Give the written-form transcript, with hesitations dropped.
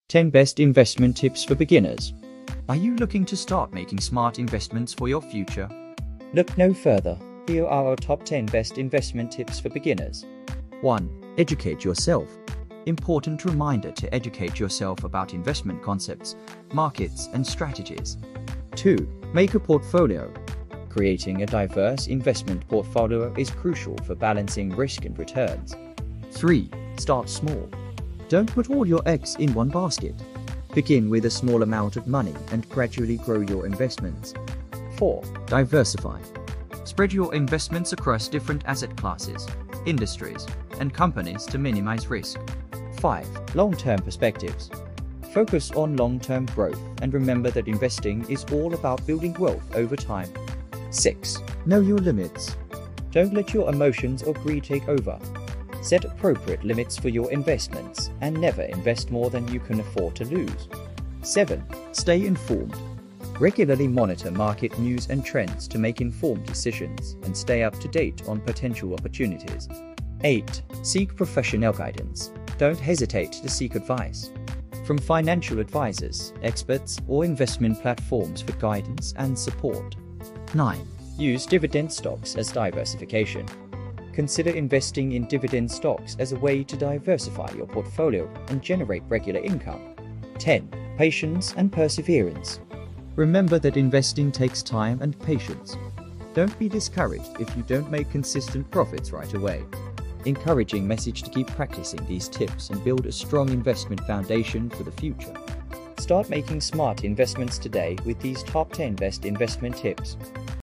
10 Best Investment Tips for Beginners. Are you looking to start making smart investments for your future? Look no further. Here are our top 10 best investment tips for beginners. 1. Educate yourself. Important reminder to educate yourself about investment concepts, markets, and strategies. 2. Make a portfolio. Creating a diverse investment portfolio is crucial for balancing risk and returns. 3. Start small. Don't put all your eggs in one basket. Begin with a small amount of money and gradually grow your investments. 4. Diversify. Spread your investments across different asset classes, industries, and companies to minimize risk. 5. Long-term perspectives. Focus on long-term growth and remember that investing is all about building wealth over time. 6. Know your limits. Don't let your emotions or greed take over. Set appropriate limits for your investments and never invest more than you can afford to lose. 7. Stay informed. Regularly monitor market news and trends to make informed decisions and stay up to date on potential opportunities. 8. Seek professional guidance. Don't hesitate to seek advice from financial advisors, experts, or investment platforms for guidance and support. 9. Use dividend stocks as diversification. Consider investing in dividend stocks as a way to diversify your portfolio and generate regular income. 10. Patience and perseverance. Remember that investing takes time and patience. Don't be discouraged if you don't make consistent profits right away. Encouraging message to keep practicing these tips and build a strong investment foundation for the future. Start making smart investments today with these top 10 best investment tips.